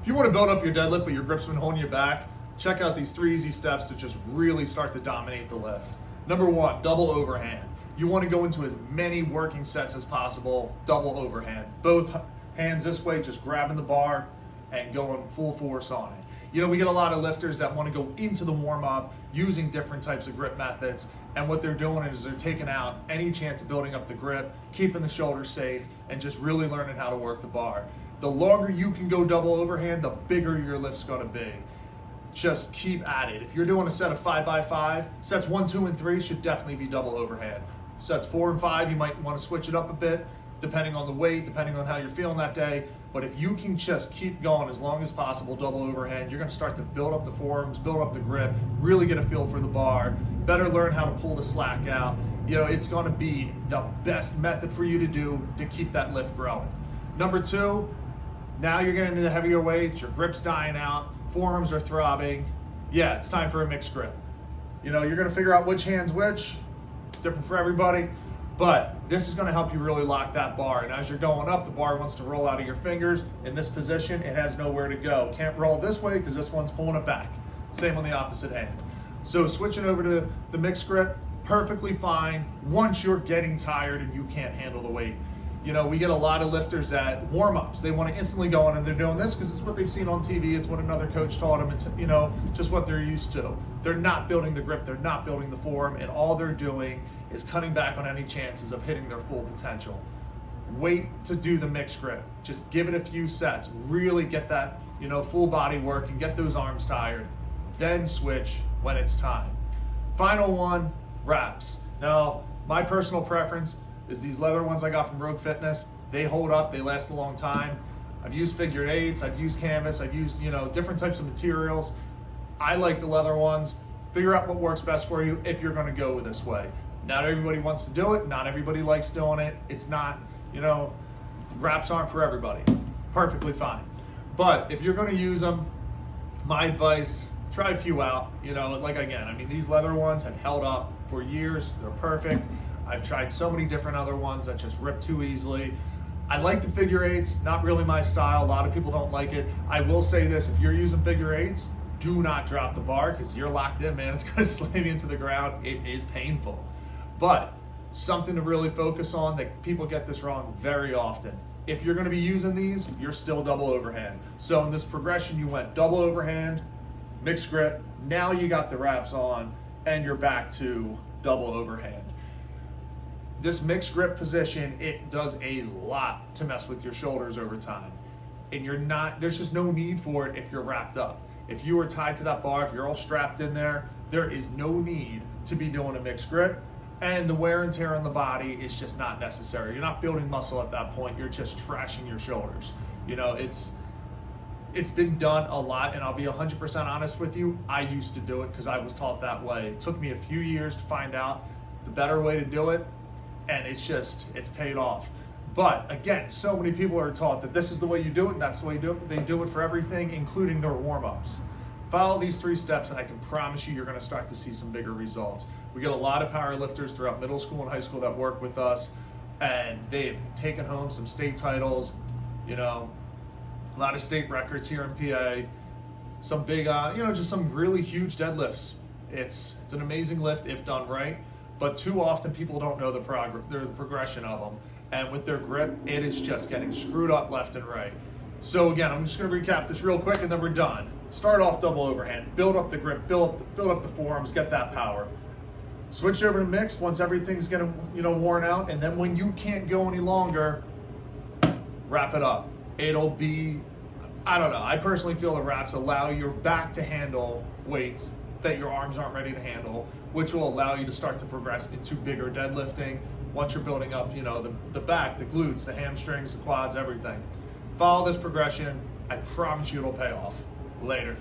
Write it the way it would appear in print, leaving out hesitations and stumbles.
If you want to build up your deadlift but your grip's been holding you back, check out these 3 easy steps to just really start to dominate the lift. Number 1, double overhand. You want to go into as many working sets as possible, double overhand. Both hands this way, just grabbing the bar and going full force on it. You know, we get a lot of lifters that want to go into the warm-up using different types of grip methods, and what they're doing is they're taking out any chance of building up the grip, keeping the shoulders safe, and just really learning how to work the bar. The longer you can go double overhand, the bigger your lift's going to be. Just keep at it. If you're doing a set of 5x5, sets 1, 2, and 3 should definitely be double overhand. Sets 4 and 5, you might want to switch it up a bit, depending on the weight, depending on how you're feeling that day. But if you can just keep going as long as possible, double overhand, you're going to start to build up the forearms, build up the grip, really get a feel for the bar, better learn how to pull the slack out. You know, it's going to be the best method for you to do to keep that lift growing. Number 2, now you're getting into the heavier weights, your grip's dying out, forearms are throbbing. Yeah, it's time for a mixed grip. You know, you're going to figure out which hand's which, different for everybody. But this is going to help you really lock that bar. And as you're going up, the bar wants to roll out of your fingers. In this position, it has nowhere to go. Can't roll this way because this one's pulling it back. Same on the opposite hand. So switching over to the mixed grip, perfectly fine once you're getting tired and you can't handle the weight. You know, we get a lot of lifters at warm-ups. They want to instantly go in and they're doing this because it's what they've seen on TV. It's what another coach taught them. It's, you know, just what they're used to. They're not building the grip. They're not building the form. And all they're doing is cutting back on any chances of hitting their full potential. Wait to do the mixed grip. Just give it a few sets. Really get that, you know, full body work and get those arms tired. Then switch when it's time. Final one, wraps. Now, my personal preference is these leather ones I got from Rogue Fitness. They hold up, they last a long time. I've used figure eights, I've used canvas, I've used, you know, different types of materials. I like the leather ones. Figure out what works best for you if you're gonna go this way. Not everybody wants to do it, not everybody likes doing it. It's not, you know, wraps aren't for everybody. Perfectly fine. But if you're gonna use them, my advice, try a few out. You know, like again, I mean, these leather ones have held up for years, they're perfect. I've tried so many different other ones that just rip too easily. I like the figure eights, not really my style. A lot of people don't like it. I will say this, if you're using figure eights, do not drop the bar because you're locked in, man. It's gonna slam you into the ground. It is painful. But something to really focus on that people get this wrong very often. If you're gonna be using these, you're still double overhand. So in this progression, you went double overhand, mixed grip, now you got the wraps on and you're back to double overhand. This mixed grip position, it does a lot to mess with your shoulders over time. And there's just no need for it if you're wrapped up. If you are tied to that bar, if you're all strapped in there is no need to be doing a mixed grip. And the wear and tear on the body is just not necessary. You're not building muscle at that point, you're just trashing your shoulders. You know, it's been done a lot, and I'll be 100% honest with you, I used to do it because I was taught that way. It took me a few years to find out the better way to do it, and it's paid off. But again, so many people are taught that this is the way you do it and that's the way you do it. They do it for everything, including their warm-ups. Follow these 3 steps and I can promise you, you're gonna start to see some bigger results. We get a lot of power lifters throughout middle school and high school that work with us, and they've taken home some state titles, you know, a lot of state records here in PA, some big, you know, just some really huge deadlifts. It's an amazing lift if done right. But too often people don't know the progression of them. And with their grip, it is just getting screwed up left and right. So again, I'm just gonna recap this real quick and then we're done. Start off double overhand, build up the grip, build up the forearms, get that power. Switch over to mixed once everything's getting, you know, worn out, and then when you can't go any longer, wrap it up. It'll be, I don't know, I personally feel the wraps allow your back to handle weights that your arms aren't ready to handle, which will allow you to start to progress into bigger deadlifting once you're building up, you know, the back, the glutes, the hamstrings, the quads, everything. Follow this progression. I promise you it'll pay off. Later.